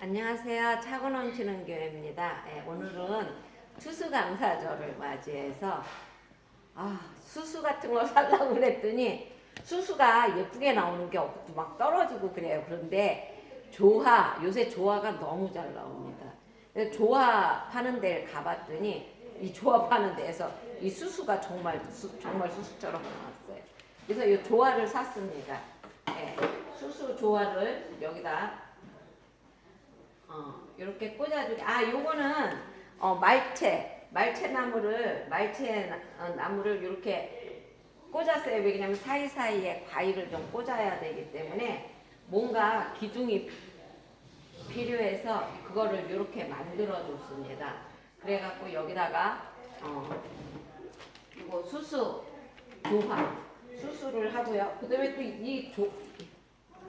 안녕하세요. 차고 넘치는 교회입니다. 오늘은 추수감사절을 맞이해서 수수 같은 거 살라고 그랬더니 수수가 예쁘게 나오는 게 없고 막 떨어지고 그래요. 그런데 요새 조화가 너무 잘 나옵니다. 그래서 조화 파는 데를 가봤더니 이 조화 파는 데에서 이 수수가 정말 수수처럼 나왔어요. 그래서 이 조화를 샀습니다. 수수 조화를 여기다 이렇게 꽂아주게. 요거는 말채 나무를 이렇게 꽂았어요. 왜냐면 사이사이에 과일을 좀 꽂아야 되기 때문에 뭔가 기둥이 필요해서 그거를 이렇게 만들어 줬습니다. 그래갖고 여기다가 이거 수수를 하고요. 그 다음에 또 이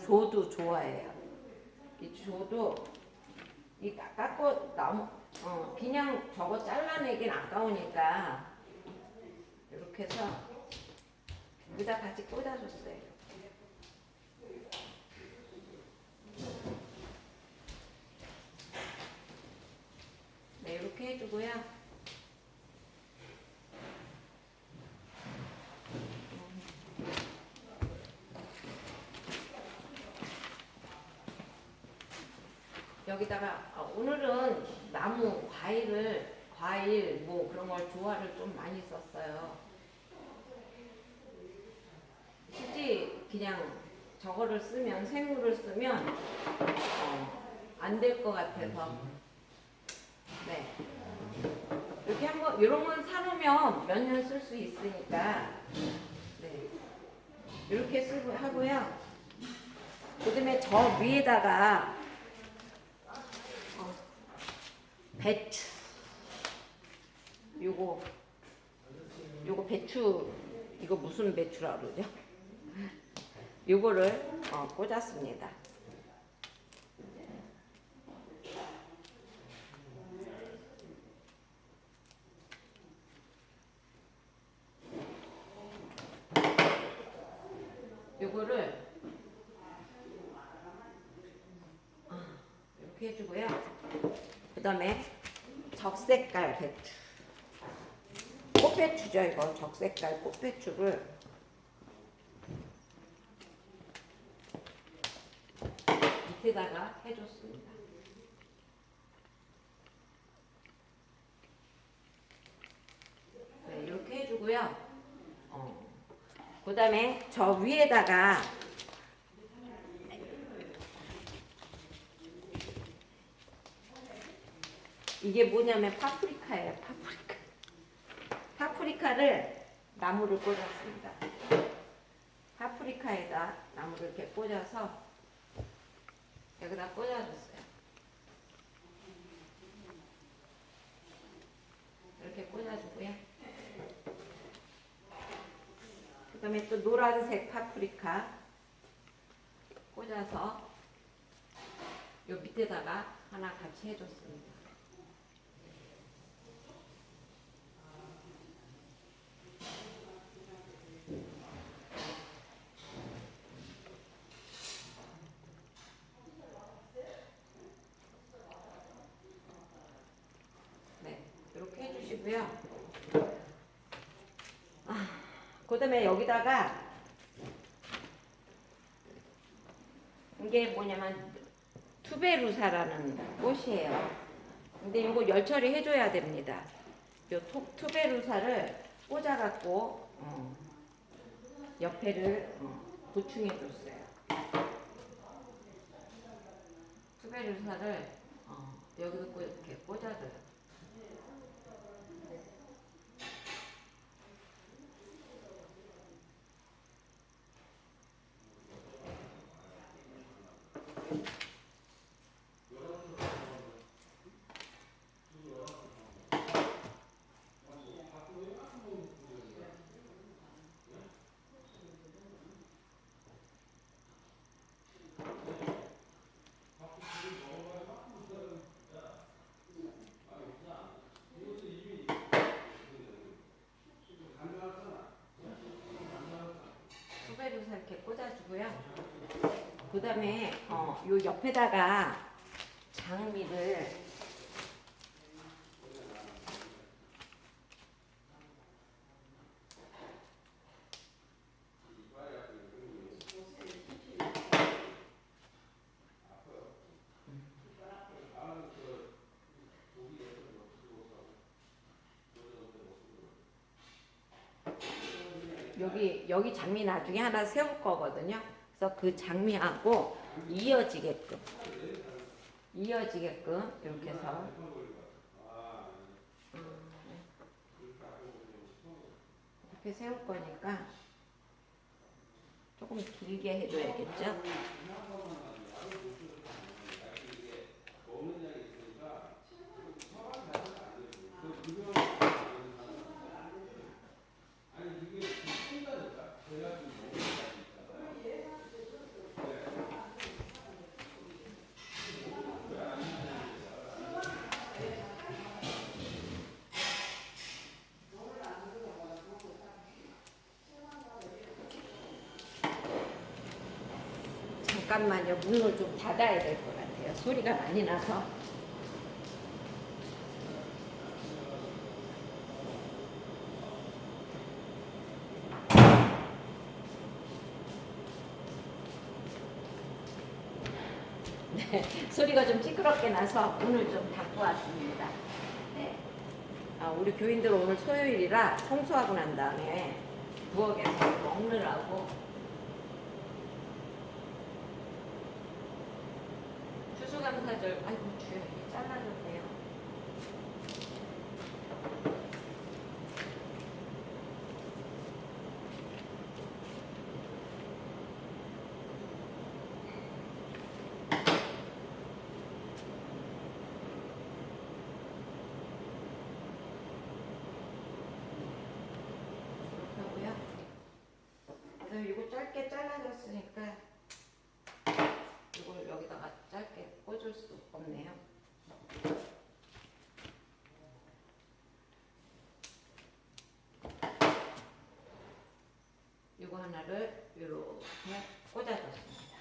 조도 좋아해요. 이 조도 이 깎고 나무 그냥 저거 잘라내긴 아까우니까 이렇게 해서 여기다 같이 꽂아줬어요. 네, 이렇게 해주고요. 여기다가 오늘은 나무 과일 뭐 그런 걸 조화를 좀 많이 썼어요. 굳이 그냥 저거를 쓰면 생물을 쓰면 안 될 것 같아서 네 이렇게 한번 이런 건 사놓으면 몇 년 쓸 수 있으니까 네 이렇게 쓰고 하고요. 그다음에 저 위에다가 배추 요거 배추 이거 무슨 배추라 그러죠? 요거를 꽂았습니다. 요거를 이렇게 해주고요. 그 다음에 적색깔 배추 꽃배추죠. 이거 적색깔 꽃배추를 밑에다가 해줬습니다. 네, 이렇게 해주고요. 그 다음에 저 위에다가 이게 뭐냐면 파프리카예요. 파프리카를 나무를 꽂았습니다. 파프리카에다 나무를 이렇게 꽂아서 여기다 꽂아줬어요. 이렇게 꽂아주고요. 그 다음에 또 노란색 파프리카 꽂아서 요 밑에다가 하나 같이 해줬습니다. 이렇게 해주시고요. 그 다음에 여기다가 이게 뭐냐면 투베루사라는 꽃이에요. 근데 이거 열처리 해줘야 됩니다. 요 투베루사를 꽂아갖고 옆에를 보충해줬어요. 투베루사를 여기도 이렇게 꽂아줘요. 투베루사 이렇게 꽂아주고요. 그 다음에 요 옆에다가 장미를 여기 장미 나중에 하나 세울 거거든요. 그래서 그 장미하고 이어지게끔 이렇게 해서 이렇게 세울 거니까 조금 길게 해줘야겠죠. 잠깐만요. 문을 좀 닫아야 될 것 같아요. 소리가 많이 나서. 네, 소리가 좀 시끄럽게 나서 문을 좀 닫고 왔습니다. 네. 우리 교인들 오늘 토요일이라 청소하고 난 다음에 부엌에서 먹느라고 추수감사절, 아이고 주여, 이게 잘라졌네요. 그렇다고요? 이거 짧게 잘라졌으니까 이걸 여기다가 짧게 꽂을 수 없네요. 이거 하나를 이렇게 꽂아줬습니다.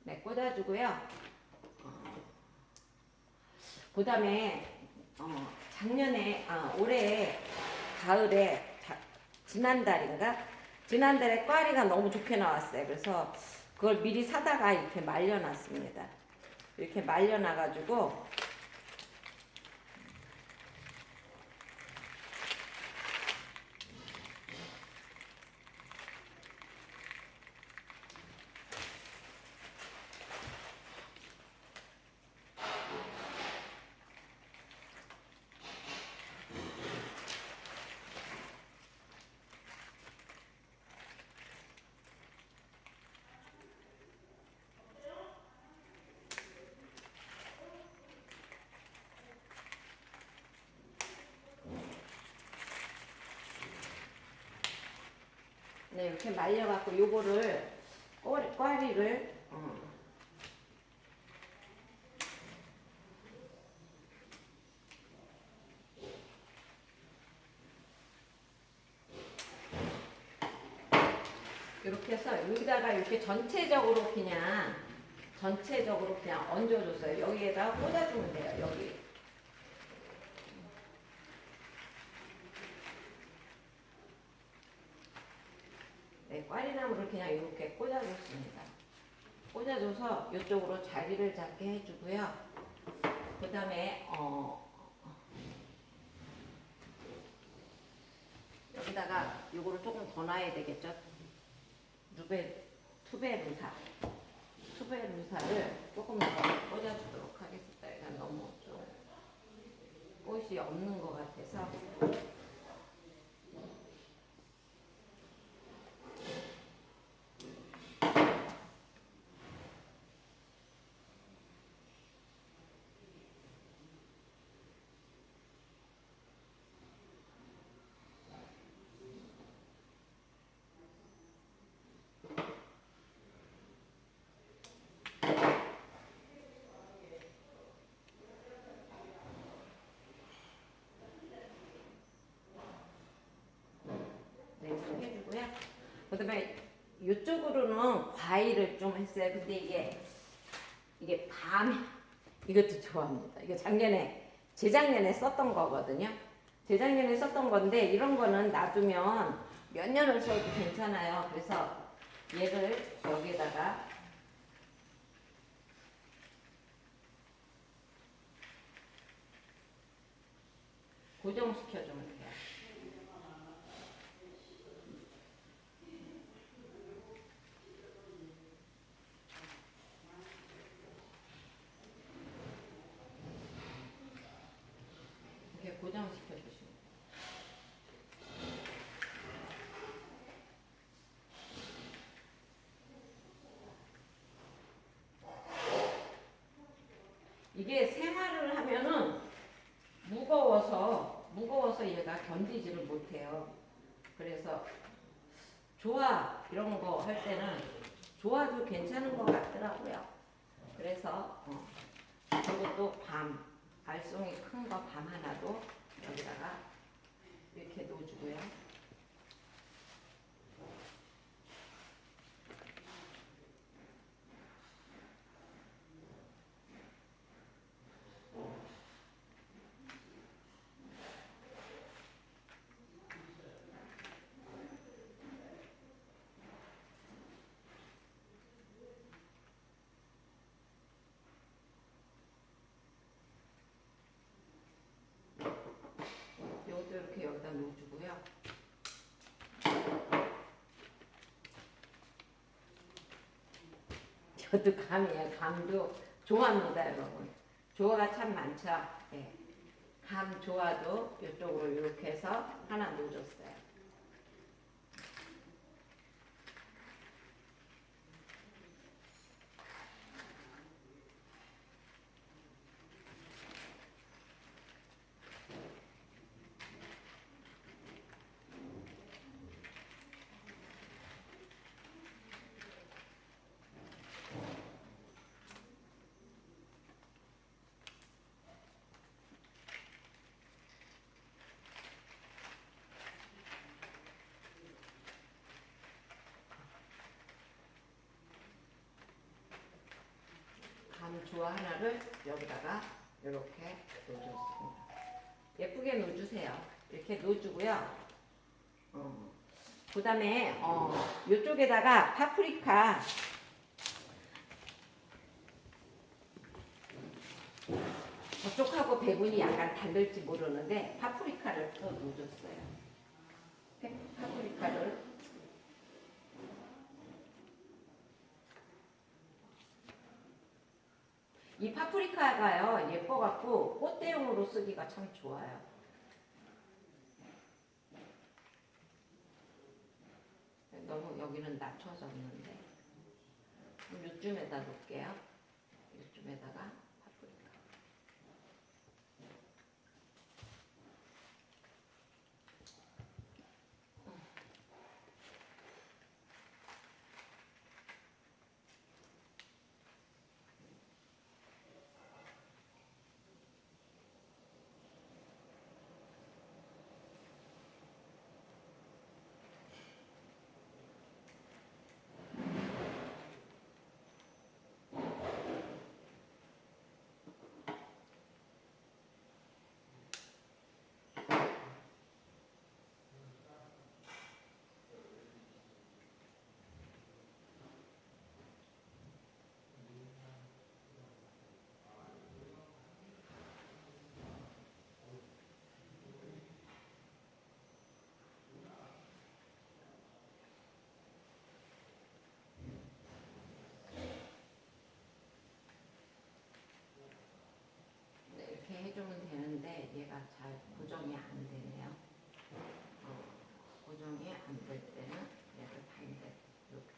네, 꽂아주고요. 그 다음에 작년에 올해 가을에 지난달에 꽈리가 너무 좋게 나왔어요. 그래서 그걸 미리 사다가 이렇게 말려놨습니다. 이렇게 말려놔가지고 네, 이렇게 말려갖고 요거를 꽈리를 이렇게 해서 여기다가 이렇게 전체적으로 그냥 얹어줬어요. 여기에다가 꽂아주면 돼요. 여기. 네, 꽈리나무를 그냥 이렇게 꽂아줬습니다. 꽂아줘서 이쪽으로 자리를 잡게 해주고요. 그 다음에 여기다가 요거를 조금 더 놔야 되겠죠. 투베르사를 조금 더 꽂아주도록 하겠습니다. 이건 너무 좀 꽃이 없는 것 같아서. 네, 이렇게 해주고요. 그 다음에 이쪽으로는 과일을 좀 했어요. 근데 이게 이것도 좋아합니다. 이거 재작년에 썼던 거거든요. 재작년에 썼던 건데 이런 거는 놔두면 몇 년을 써도 괜찮아요. 그래서 얘를 여기다가 고정시켜주면 돼요. 이렇게 고정시켜주시면 돼요. 이게 생활을 하면은 무거워서 얘가 견디지를 못해요. 그래서 조화 이런 거 할 때는 조화도 괜찮은 것 같더라고요. 그래서 그리고 또 알송이 큰 거 밤 하나도 여기다가 이렇게 놓아주고요. 이것도 이렇게 여기다 놓아주고요. 이것도 감이에요. 감도 좋아합니다, 여러분. 조화가 참 많죠. 네. 감 조화도 이쪽으로 이렇게 해서 하나 놓아줬어요. 감 조화 하나를 여기다가 이렇게 놓아줬습니다. 예쁘게 놓아주세요. 이렇게 놓아주고요. 그 다음에 이쪽에다가 파프리카 저쪽하고 배분이 약간 다를지 모르는데 파프리카를 또 넣어줬어요. 파프리카를 이 파프리카가요 예뻐갖고 꽃대용으로 쓰기가 참 좋아요. 너무 여기는 낮춰졌는데 이쯤에다 놓을게요. 이쯤에다가 파프리카. 이렇게 해주면 되는데 얘가 잘 고정이 안 되네요. 고정이 안 될 때는 얘를 반대 이렇게.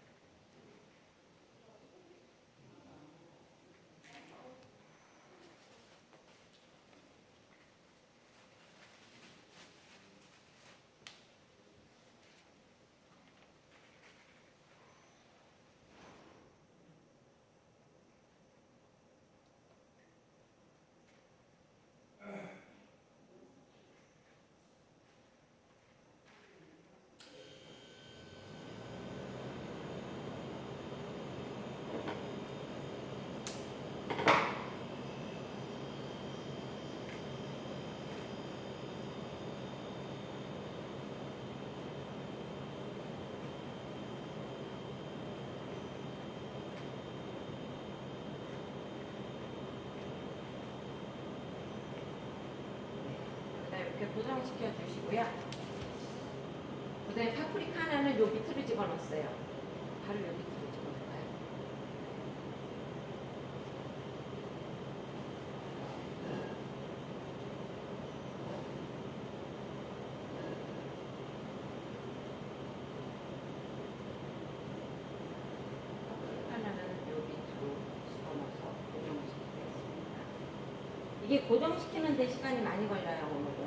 이렇게 고정시켜 주시고요. 그다음에 파프리카 하나는 요 밑으로 집어넣었어요. 바로 요 밑으로 집어넣어요. 파프리카 하나는 요 밑으로 집어넣어서 고정시키겠습니다. 이게 고정시키는데 시간이 많이 걸려요, 오늘은.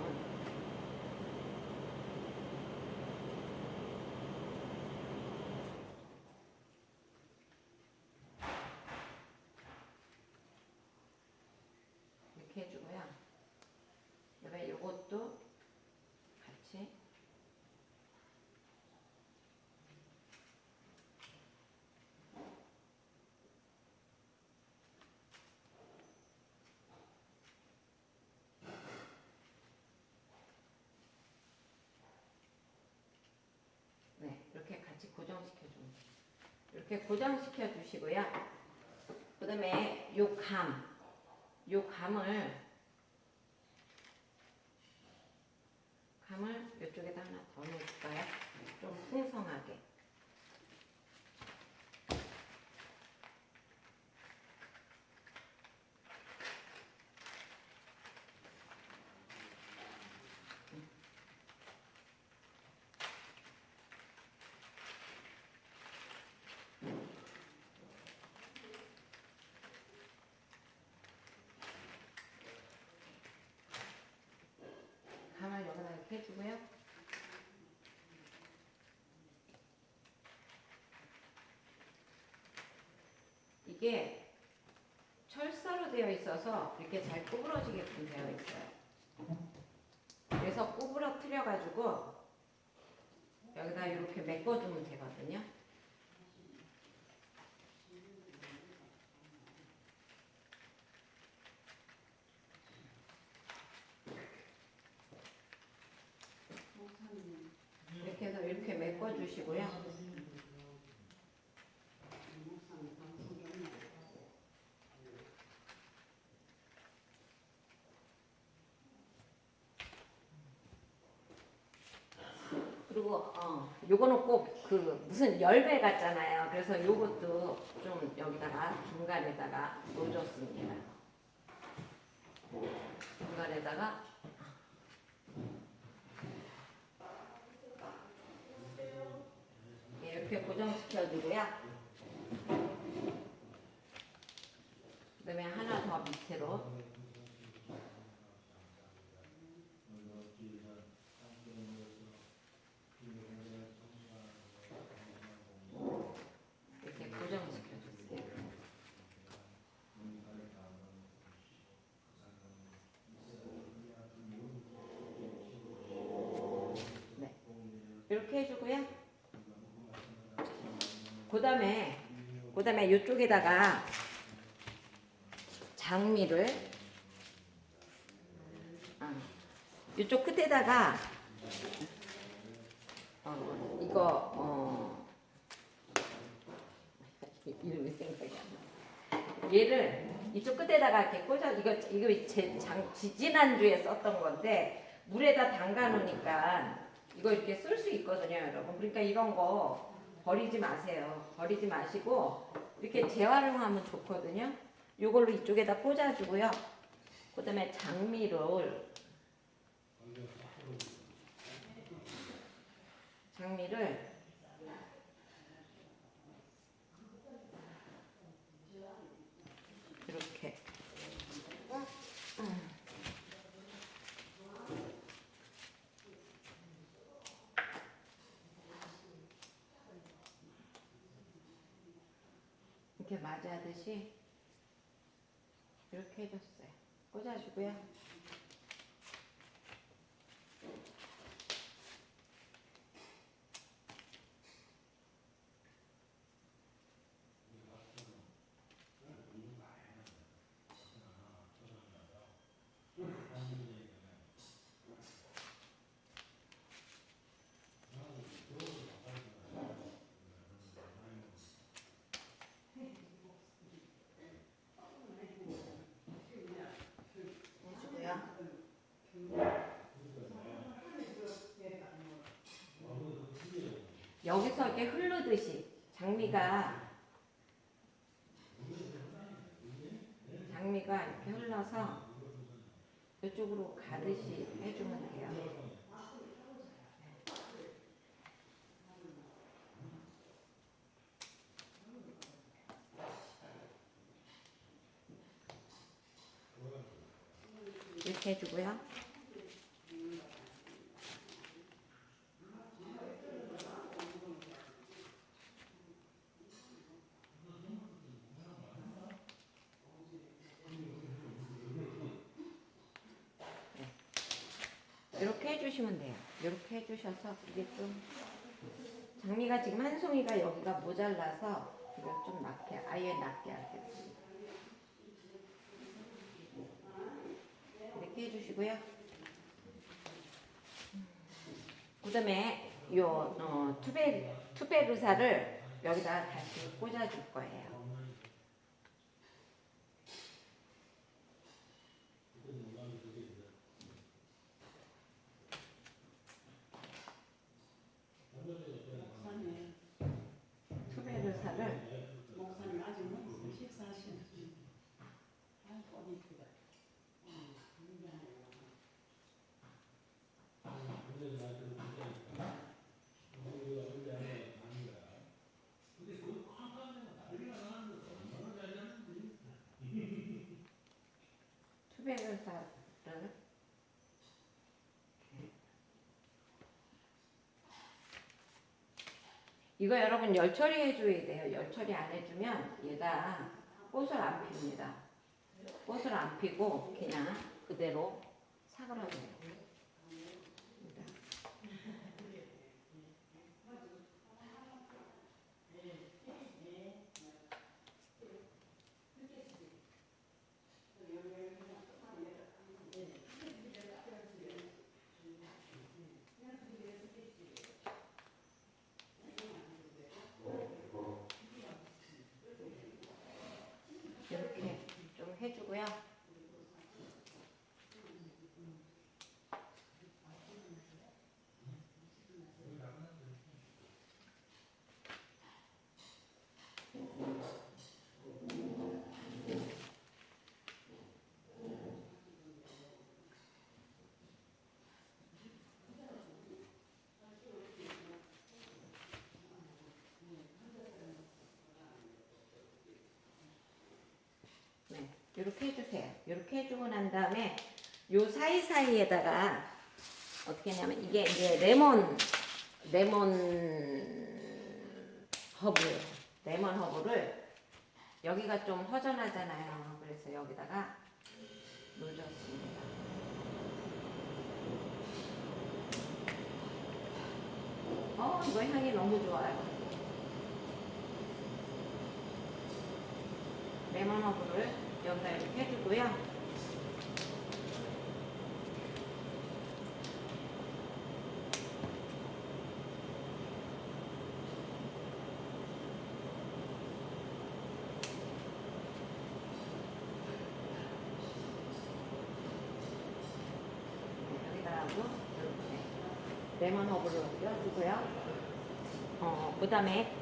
이렇게 해주고요. 그다음에 요것도 같이 네, 이렇게 같이 고정시켜 줍니다. 이렇게 고정시켜 주시고요. 그다음에 요 감을 이쪽에다 하나 더 넣을까요? 좀 풍성하게. 감을 여기다 이렇게 해주고요. 이게 철사로 되어 있어서 이렇게 잘 구부러지게끔 되어 있어요. 그래서 구부러뜨려 가지고 여기다 이렇게 메꿔주면 되거든요. 이렇게 해서 이렇게 메꿔주시고요. 그리고 요거는 꼭 그 무슨 열매 같잖아요. 그래서 요것도 좀 여기다가 중간에다가 놓아줬습니다. 중간에다가 이렇게 고정시켜주고요. 그다음에 하나 더 밑으로 이렇게 고정시켜줬어요. 네, 이렇게 해주고요. 그다음에 이쪽에다가 장미를 이쪽 끝에다가 이름이 생각이 안 나. 얘를 이쪽 끝에다가 이렇게 꽂아. 이거 제 지난주에 썼던 건데 물에다 담가 놓으니까 이거 이렇게 쓸 수 있거든요, 여러분. 그러니까 이런 거 버리지 마세요. 버리지 마시고 이렇게 재활용하면 좋거든요. 이걸로 이쪽에다 꽂아주고요. 그다음에 장미를 이렇게 이렇게 맞이하듯이 이렇게 해줬어요. 꽂아주고요. 해주고요. 여기서 이렇게 흐르듯이 장미가 이렇게 흘러서 이쪽으로 가듯이 해주면 돼요. 이렇게 해주고요. 이렇게 해주시면 돼요. 이렇게 해주셔서 이게 좀 장미가 지금 한 송이가 여기가 모자라서 이걸 좀 낮게 아예 낮게 하겠습니다. 이렇게 해주시고요. 그다음에 요 투베르사를 여기다 다시 꽂아줄 거예요. 투베르사를 목사님 아직은 식사하시는 투베르사를 이거 여러분 열 처리해줘야 돼요. 열 처리 안 해주면 얘가 꽃을 안 핍니다. 꽃을 안 피고 그냥 그대로 사그라져요. 이렇게 좀 해주고요. 네, 이렇게 해주세요. 이렇게 해주고 난 다음에 요 사이사이에다가 어떻게 하냐면 이게 이제 레몬 허브예요. 레몬 허브를 여기가 좀 허전하잖아요. 그래서 여기다가 넣어줬습니다. 이거 향이 너무 좋아요. 레몬 허브를 여기다 이렇게 해주고요. 이렇게 레몬 허브를 껴주고요. 그 다음에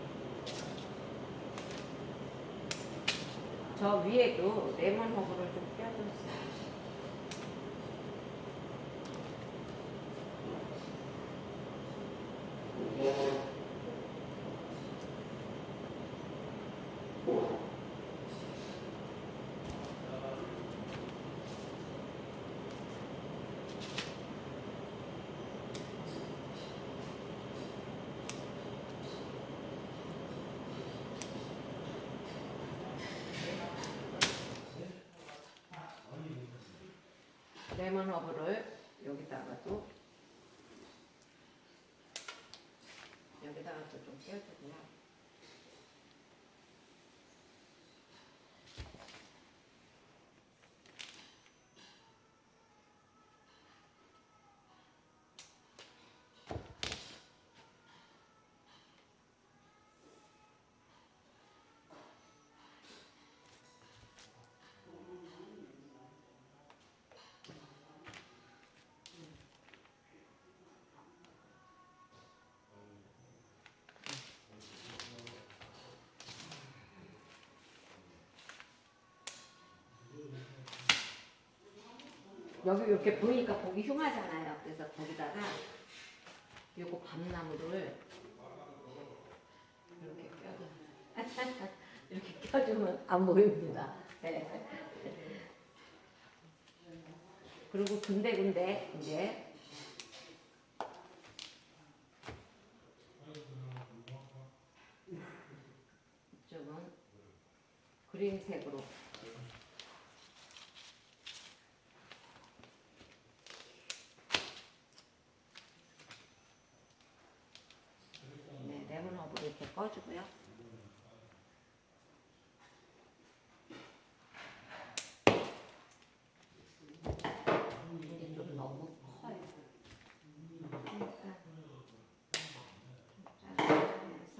저 위에도 레몬 허브를 좀 껴줬어요. 레몬 허브를 여기다가 또 좀 껴주고요. 여기 이렇게 보이니까 보기 흉하잖아요. 그래서 거기다가 요거 밤나무를 이렇게 껴줘. 이렇게 껴주면 안 보입니다. 네. 그리고 군데군데 이제 이쪽은 그린색으로 네, 레몬허브를 이렇게 꺼주고요. 이게 좀 너무 커요. 그러니까 좀 잘라서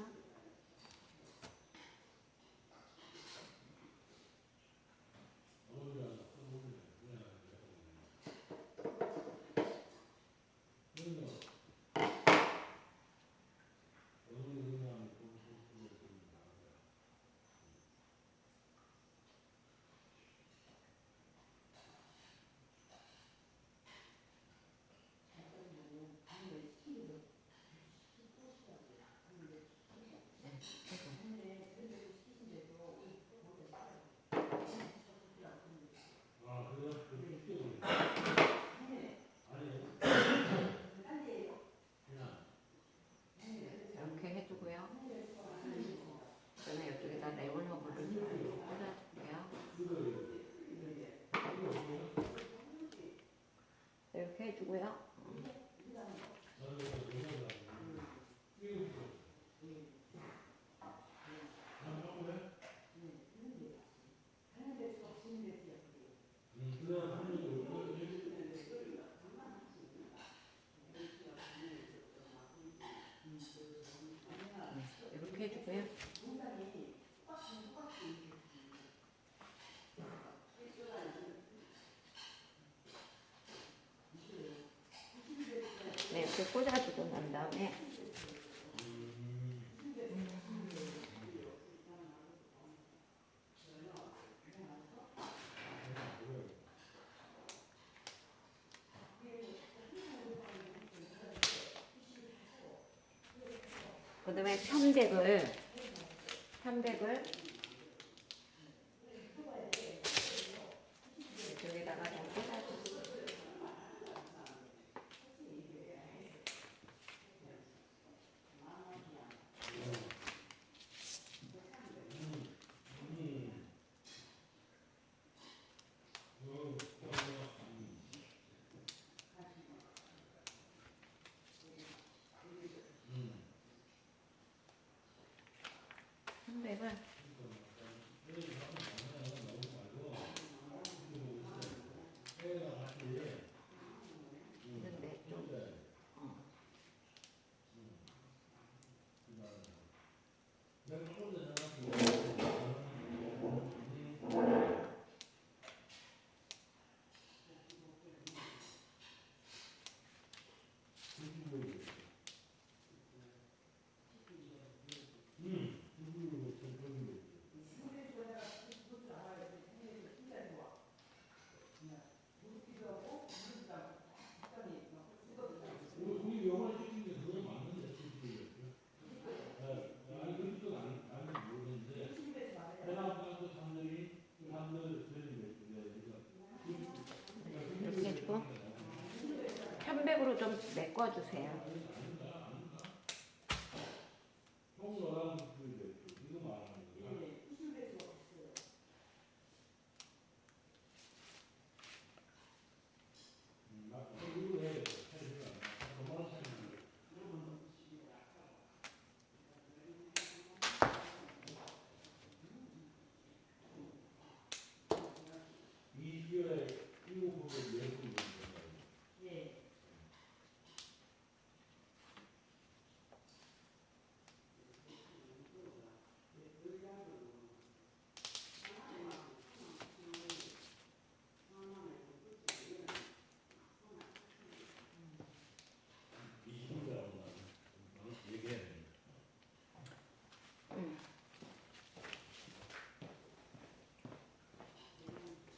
이렇게 해주고요. 그다음에 이쪽에다 레몬허브를 좀 꽂아줄게요. 이렇게 해주고요. 이렇게 해주고요. 네, 이렇게 꽂아주고 난 다음에 그다음에 편백을 여기다가 좀 꽂아주고 편백을 있는데 좀 이렇게 해주고 편백으로 좀 메꿔주세요.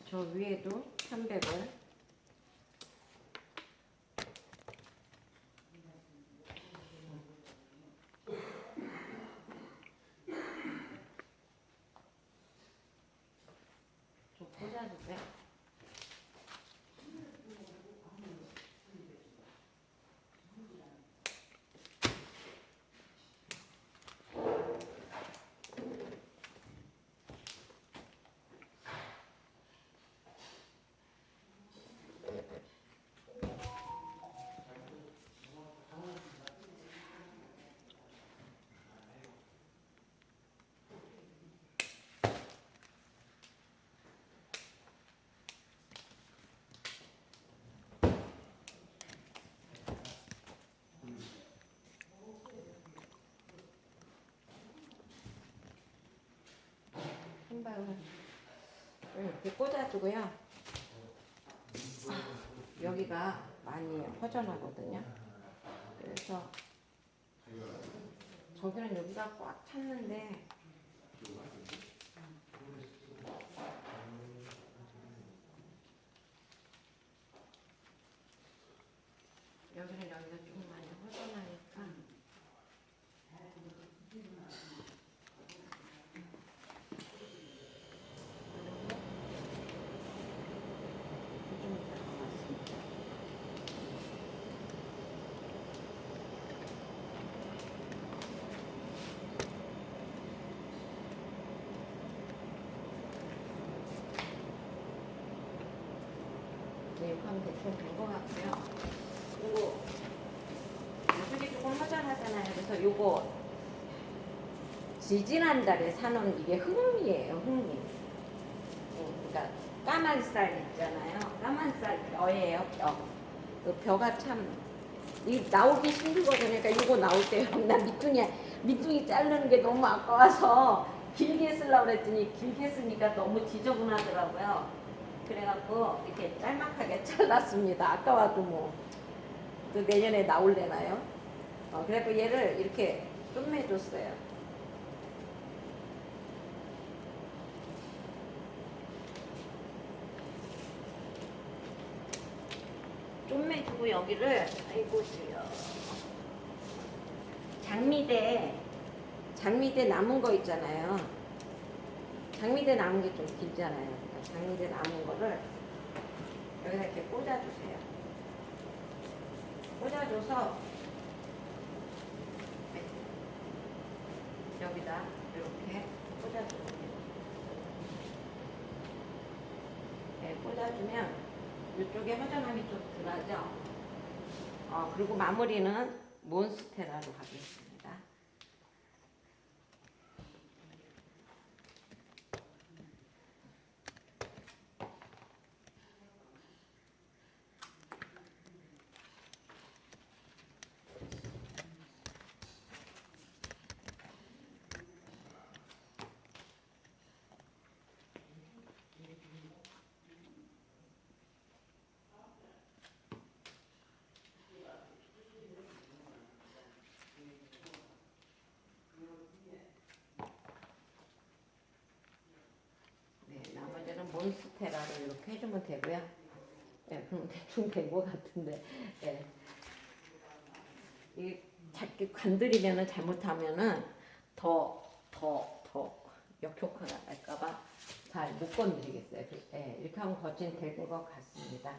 저 위에도 편백을 이렇게 꽂아주고요. 여기가 많이 허전하거든요. 그래서 저기는 여기가 꽉 찼는데 여기는 여기가 좀 많이 허전하니까 좀 들어갔습니다. 네, 이렇게 하면 대충 된 것 같고요. 그리고 이쪽이 조금 허전하잖아요. 그래서 요거 지지난달에 사놓은 이게 흑미예요. 흑미. 그러니까 까만 쌀 있잖아요. 까만 쌀 벼예요. 벼. 그 벼가 참 이 나오기 힘들거든요. 그러니까 이거 나올 때 나 밑둥이 자르는 게 너무 아까워서 길게 쓰려고 그랬더니 길게 쓰니까 너무 지저분하더라고요. 그래갖고 이렇게 짤막하게 잘랐습니다. 아까워도 뭐 또 내년에 나올래나요? 그래갖고 얘를 이렇게 끝매줬어요. 좀매주고 여기를 아이고 주여 장미대 남은 거 있잖아요. 장미대 남은 게 좀 길잖아요. 그러니까 장미대 남은 거를 여기다 이렇게 꽂아주세요. 꽂아줘서 여기다 이렇게 꽂아주세요. 네, 꽂아주면 이쪽에 허전함이 좀 덜하죠. 그리고 마무리는 몬스테라로 하겠습니다. 몬스테라를 이렇게 해주면 되고요. 네, 그럼 대충 된 것 같은데, 네. 이 자꾸 건드리면은 잘못하면은 더 역효과가 날까봐 잘 못 건드리겠어요. 네, 이렇게 하면 거진 될 것 같습니다.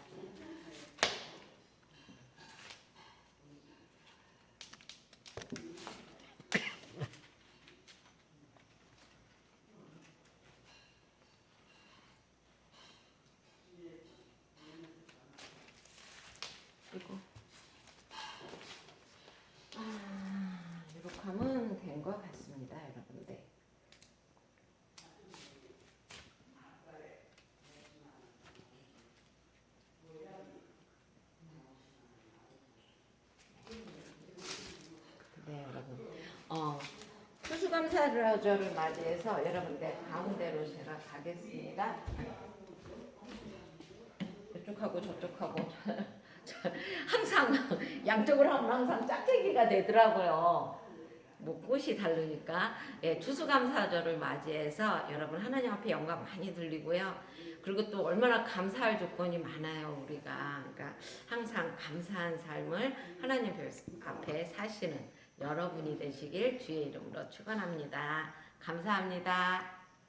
이렇게 하면 된 것 같습니다, 여러분들. 네, 여러분. 추수감사절을 맞이해서 여러분들 가운데로 제가 가겠습니다. 이쪽하고 저쪽하고 항상 양쪽으로 하면 항상 짝대기가 되더라고요. 뭐 꽃이 다르니까. 예, 추수감사절을 맞이해서 여러분 하나님 앞에 영광 많이 돌리고요. 그리고 또 얼마나 감사할 조건이 많아요, 우리가. 그러니까 항상 감사한 삶을 하나님 앞에 사시는 여러분이 되시길 주의 이름으로 축원합니다. 감사합니다.